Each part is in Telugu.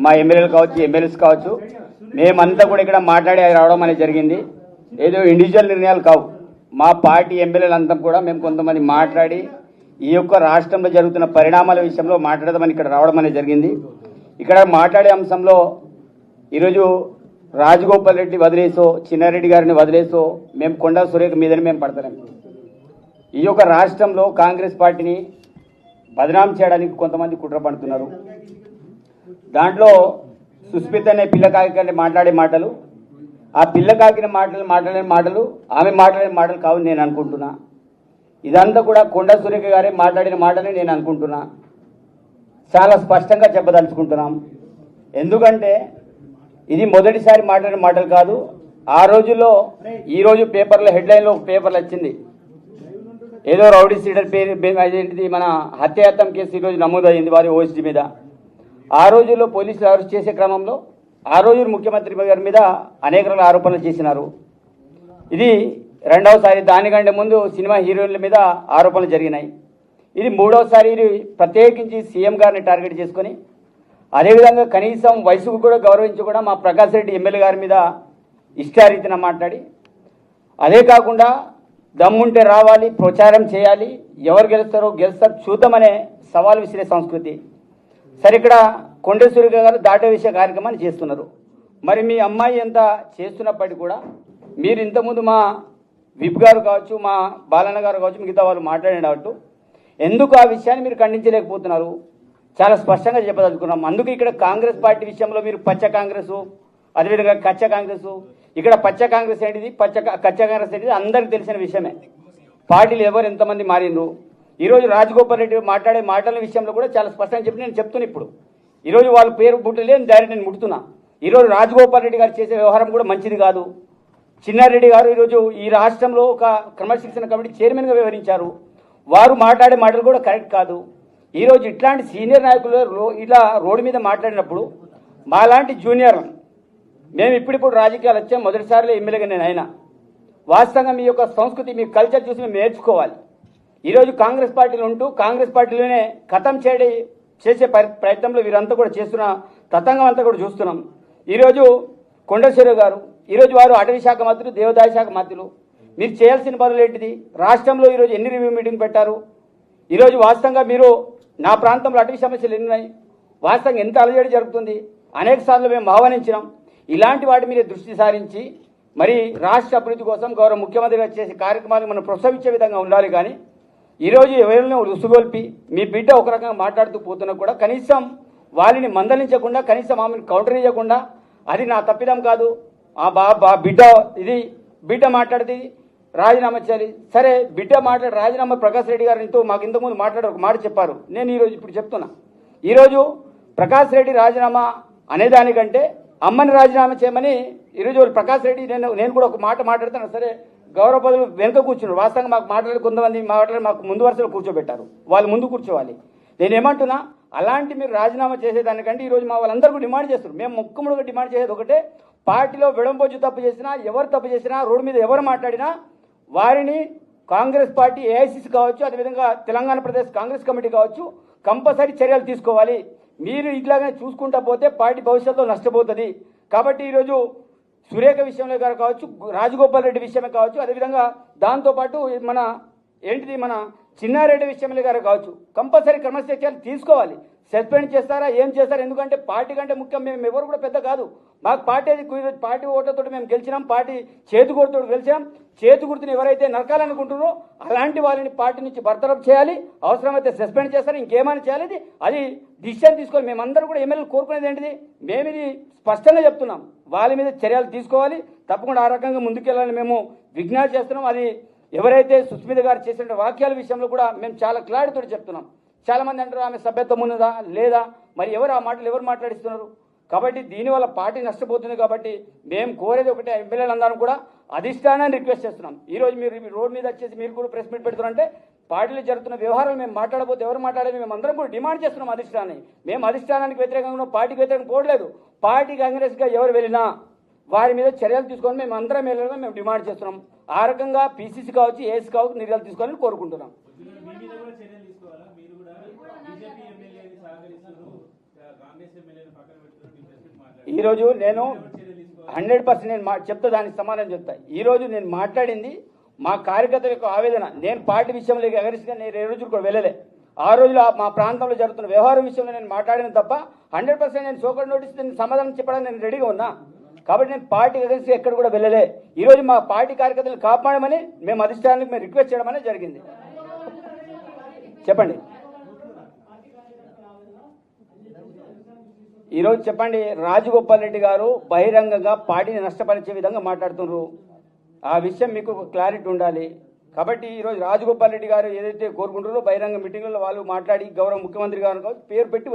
మా ఎమ్మెల్యేలు కావచ్చు, ఎమ్మెల్యేస్ కావచ్చు, మేమంతా కూడా ఇక్కడ మాట్లాడి రావడం అనేది జరిగింది. ఏదో ఇండివిజువల్ నిర్ణయాలు కావు. మా పార్టీ ఎమ్మెల్యేలంతా కూడా మేము కొంతమంది మాట్లాడి ఈ యొక్క రాష్ట్రంలో జరుగుతున్న పరిణామాల విషయంలో మాట్లాడదామని ఇక్కడ రావడం అనేది జరిగింది. ఇక్కడ మాట్లాడే అంశంలో ఈరోజు రాజగోపాల్ రెడ్డి వదిలేసో, చిన్నారెడ్డి గారిని వదిలేసో మేము కొండా సురేఖ మీదని మేము పడతాం. ఈ యొక్క రాష్ట్రంలో కాంగ్రెస్ పార్టీని బదనాం చేయడానికి కొంతమంది కుట్ర పడుతున్నారు. దాంట్లో సుస్మిత అనే పిల్లకాకి మాట్లాడే మాటలు, ఆ పిల్లకాకిన మాట్లాడే మాటలు ఆమె మాట్లాడే మాటలు కావు నేను అనుకుంటున్నా. ఇదంతా కూడా కొండా సురేఖ గారే మాట్లాడిన మాటని నేను అనుకుంటున్నా. చాలా స్పష్టంగా చెప్పదలుచుకుంటున్నాం. ఎందుకంటే ఇది మొదటిసారి మాట్లాడిన మాటలు కాదు. ఆ రోజుల్లో ఈరోజు పేపర్లో హెడ్లైన్లో పేపర్లు వచ్చింది, ఏదో రౌడీ సీడర్ పేరు అదేంటిది మన హత్యాయత్నం కేసు ఈరోజు నమోదైంది వారి ఓఎస్డీ మీద. ఆ రోజుల్లో పోలీసులు అరెస్ట్ చేసే క్రమంలో ఆ రోజు ముఖ్యమంత్రి గారి మీద అనేక రకాల ఆరోపణలు చేసినారు. ఇది రెండవసారి. దానికంటే ముందు సినిమా హీరోయిన్ల మీద ఆరోపణలు జరిగినాయి. ఇది మూడవసారి. ఇది ప్రత్యేకించి సీఎం గారిని టార్గెట్ చేసుకొని, అదేవిధంగా కనీసం వయసుకు కూడా గౌరవించి కూడా మా ప్రకాష్ రెడ్డి ఎమ్మెల్యే గారి మీద ఇష్టారీతిన మాట్లాడి, అదే కాకుండా దమ్ముంటే రావాలి, ప్రచారం చేయాలి, ఎవరు గెలుస్తారో చూద్దామనే సవాల్ విసిరే సంస్కృతి. సరే, ఇక్కడ కొండేశ్వరి గారు దాటే విషయ కార్యక్రమాన్ని చేస్తున్నారు. మరి మీ అమ్మాయి ఎంత చేస్తున్నప్పటికీ కూడా మీరు ఇంతకుముందు మా విప్ గారు కావచ్చు, మా బాలన్న గారు కావచ్చు, మిగతా వాళ్ళు మాట్లాడేటట్టు ఎందుకు ఆ విషయాన్ని మీరు ఖండించలేకపోతున్నారు? చాలా స్పష్టంగా చెప్పదలుచుకున్నాం. అందుకు ఇక్కడ కాంగ్రెస్ పార్టీ విషయంలో మీరు పచ్చ కాంగ్రెస్, అదేవిధంగా కచ్చ కాంగ్రెస్, ఇక్కడ పచ్చ కాంగ్రెస్ ఏంటిది, కచ్చ కాంగ్రెస్ ఏంటిది అందరికీ తెలిసిన విషయమే. పార్టీలు ఎవరు ఎంతమంది మారిండ్రు. ఈరోజు రాజగోపాల్ రెడ్డి మాట్లాడే మాటల విషయంలో కూడా చాలా స్పష్టంగా చెప్పి నేను చెప్తున్నా. ఇప్పుడు ఈరోజు వాళ్ళ పేరు బుట్టలేదు, డైరెక్ట్ నేను ముడుతున్నా. ఈరోజు రాజగోపాల్ రెడ్డి గారు చేసే వ్యవహారం కూడా మంచిది కాదు. చిన్నారెడ్డి గారు ఈరోజు ఈ రాష్ట్రంలో ఒక క్రమశిక్షణ కమిటీ చైర్మన్గా వ్యవహరించారు. వారు మాట్లాడే మాటలు కూడా కరెక్ట్ కాదు. ఈరోజు ఇట్లాంటి సీనియర్ నాయకులు ఇలా రోడ్డు మీద మాట్లాడినప్పుడు మాలాంటి జూనియర్, మేము ఇప్పుడిప్పుడు రాజకీయాలు వచ్చాం, మొదటిసారిలో ఎమ్మెల్యేగా నేను అయినా, వాస్తవంగా మీ యొక్క సంస్కృతి, మీ కల్చర్ చూసి మేము నేర్చుకోవాలి. ఈరోజు కాంగ్రెస్ పార్టీలో ఉంటూ కాంగ్రెస్ పార్టీలోనే ఖతం చేసే ప్రయత్నంలో వీరంతా కూడా చేస్తున్న తతంగం అంతా కూడా చూస్తున్నాం. ఈరోజు కొండేశ్వర గారు, ఈరోజు వారు అటవీ శాఖ మంత్రులు, దేవాదాయ శాఖ మంత్రులు. మీరు చేయాల్సిన పనులు ఏంటిది? రాష్ట్రంలో ఈరోజు ఎన్ని రివ్యూ మీటింగ్ పెట్టారు? ఈరోజు వాస్తవంగా మీరు నా ప్రాంతంలో అటవీ సమస్యలు ఎన్ని ఉన్నాయి, వాస్తవంగా ఎంత అలజడి జరుగుతుంది, అనేక సార్లు మేము ఆహ్వానించినాం. ఇలాంటి వాటి మీద దృష్టి సారించి మరి రాష్ట్ర అభివృద్ధి కోసం గౌరవ ముఖ్యమంత్రి గారు చేసే కార్యక్రమాలు మనం ప్రోత్సహించే విధంగా ఉండాలి. కానీ ఈరోజు ఎవరినో రుసుగొల్పి మీ బిడ్డ ఒక రకంగా మాట్లాడుతూ పోతున్నా కూడా కనీసం వాళ్ళని మందలించకుండా, కనీసం ఆమెను కౌంటర్ చేయకుండా, అది నా తప్పిదం కాదు, ఆ బిడ్డ మాట్లాడితే రాజీనామా చేయాలి. సరే, బిడ్డ మాట్లాడి రాజీనామా ప్రకాష్ రెడ్డి గారితో మాకు ఇంతకుముందు మాట్లాడే ఒక మాట చెప్పారు. నేను ఈరోజు ఇప్పుడు చెప్తున్నా, ఈరోజు ప్రకాష్ రెడ్డి రాజీనామా అనేదానికంటే అమ్మని రాజీనామా చేయమని ఈరోజు ప్రకాష్ రెడ్డి నేను కూడా ఒక మాట మాట్లాడుతాను. సరే, గౌరవ పదవులు వెనుక కూర్చున్నారు. వాస్తవంగా మాకు మాట్లాడి కొంతమంది మాకు ముందు వరుసలో కూర్చోబెట్టారు, వాళ్ళు ముందు కూర్చోవాలి. నేనేమంటున్నా, అలాంటి మీరు రాజీనామా చేసేదానికంటే ఈరోజు మా వాళ్ళందరూ డిమాండ్ చేస్తారు. మేము ముక్కుముడుగా డిమాండ్ చేసేది ఒకటే, పార్టీలో విడంబొచ్చు తప్పు చేసినా, ఎవరు తప్పు చేసినా, రోడ్డు మీద ఎవరు మాట్లాడినా వారిని కాంగ్రెస్ పార్టీ ఏఐసిసి కావచ్చు, అదేవిధంగా తెలంగాణ ప్రదేశ్ కాంగ్రెస్ కమిటీ కావచ్చు, కంపల్సరీ చర్యలు తీసుకోవాలి. మీరు ఇట్లాగానే చూసుకుంటా పోతే పార్టీ భవిష్యత్తులో నష్టపోతుంది. కాబట్టి ఈరోజు సురేఖ విషయంలో గారు కావచ్చు, రాజగోపాల్ రెడ్డి విషయమే కావచ్చు, అదేవిధంగా దాంతోపాటు మన చిన్నారెడ్డి విషయంలో గారు కావచ్చు, కంపల్సరీ క్రమశిక్షణలు తీసుకోవాలి. సస్పెండ్ చేస్తారా, ఏం చేస్తారా? ఎందుకంటే పార్టీ కంటే ముఖ్యం మేము ఎవరు కూడా పెద్ద కాదు. మాకు పార్టీ ఓట్లతో మేము గెలిచినాం, పార్టీ చేతి గుర్తుతో గెలిచాం. చేతి గుర్తుని ఎవరైతే నరకాలనుకుంటున్నారో అలాంటి వాళ్ళని పార్టీ నుంచి బర్తరఫ్ చేయాలి, అవసరమైతే సస్పెండ్ చేస్తారు, ఇంకేమైనా చేయాలి. అది డిసిషన్ తీసుకోవాలి. మేమందరూ కూడా ఎమ్మెల్యేలు కోరుకునేది ఏంటిది? మేము ఇది స్పష్టంగా చెప్తున్నాం, వాళ్ళ మీద చర్యలు తీసుకోవాలి, తప్పకుండా ఆ రకంగా ముందుకెళ్ళాలని మేము విజ్ఞప్తి చేస్తున్నాం. అది ఎవరైతే సుస్మిత గారు చేసిన వాక్యాల విషయంలో కూడా మేము చాలా క్లారిటీతో చెప్తున్నాం. చాలామంది అంటారు ఆమె సభ్యత్వం ఉన్నదా లేదా, మరి ఎవరు ఆ మాటలు ఎవరు మాట్లాడిస్తున్నారు? కాబట్టి దీనివల్ల పార్టీ నష్టపోతుంది. కాబట్టి మేము కోరేది ఒకటే, ఎమ్మెల్యేలందరం కూడా అధిష్టానాన్ని రిక్వెస్ట్ చేస్తున్నాం. ఈరోజు మీరు రోడ్ మీద వచ్చేసి మీరు కూడా ప్రెస్ మీట్ పెడుతున్నారంటే పార్టీలో జరుగుతున్న వ్యవహారాలు మేము మాట్లాడబోతే ఎవరు మాట్లాడేది మేము అందరం కూడా డిమాండ్ చేస్తున్నాం అధిష్టానాన్ని. మేము అధిష్టానానికి వ్యతిరేకంగా పార్టీకి వ్యతిరేకంగా పోవట్లేదు. పార్టీ కాంగ్రెస్గా ఎవరు వెళ్ళినా వారి మీద చర్యలు తీసుకొని మేము అందరం వెళ్ళగా మేము డిమాండ్ చేస్తున్నాం. ఆ రకంగా పీసీసీ కావచ్చు, ఏఎస్ కావచ్చు నిర్ణయాలు తీసుకోవాలని కోరుకుంటున్నాం. కాంగ్రెస్ ఎమ్మెల్యేని పక్కన పెట్టుకుని ఈరోజు నేను 100% నేను చెప్తా, దానికి సమాధానం చెప్తా. ఈరోజు నేను మాట్లాడింది మా కార్యకర్తల యొక్క ఆవేదన. నేను పార్టీ విషయంలో ఎగరిసిగా నేను ఏ రోజు కూడా వెళ్ళలే. ఆ రోజులో మా ప్రాంతంలో జరుగుతున్న వ్యవహారం విషయంలో నేను మాట్లాడిన తప్ప 100% నేను సోకర్ నోటీస్ నేను సమాధానం చెప్పడానికి నేను రెడీగా ఉన్నా. కాబట్టి నేను పార్టీ ఎగరిసి ఎక్కడ కూడా వెళ్ళలే. ఈరోజు మా పార్టీ కార్యకర్తలు కాపాడమని మేము అధిష్టానానికి మేము రిక్వెస్ట్ చేయడం అనేది జరిగింది. చెప్పండి ఈరోజు చెప్పండి. రాజగోపాల్ రెడ్డి గారు బహిరంగంగా పార్టీని నష్టపరిచే విధంగా మాట్లాడుతున్నారు. ఆ విషయం మీకు క్లారిటీ ఉండాలి. కాబట్టి ఈరోజు రాజగోపాల్ రెడ్డి గారు ఏదైతే కోరుకుంటారో బహిరంగ మీటింగ్లో వాళ్ళు మాట్లాడి గౌరవ ముఖ్యమంత్రి గారు పేరు పెట్టి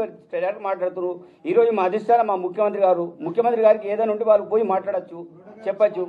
మాట్లాడుతున్నారు. ఈరోజు మా అధిష్టానం మా ముఖ్యమంత్రి గారికి ఏదైనా ఉంటే వాళ్ళు పోయి మాట్లాడచ్చు, చెప్పచ్చు.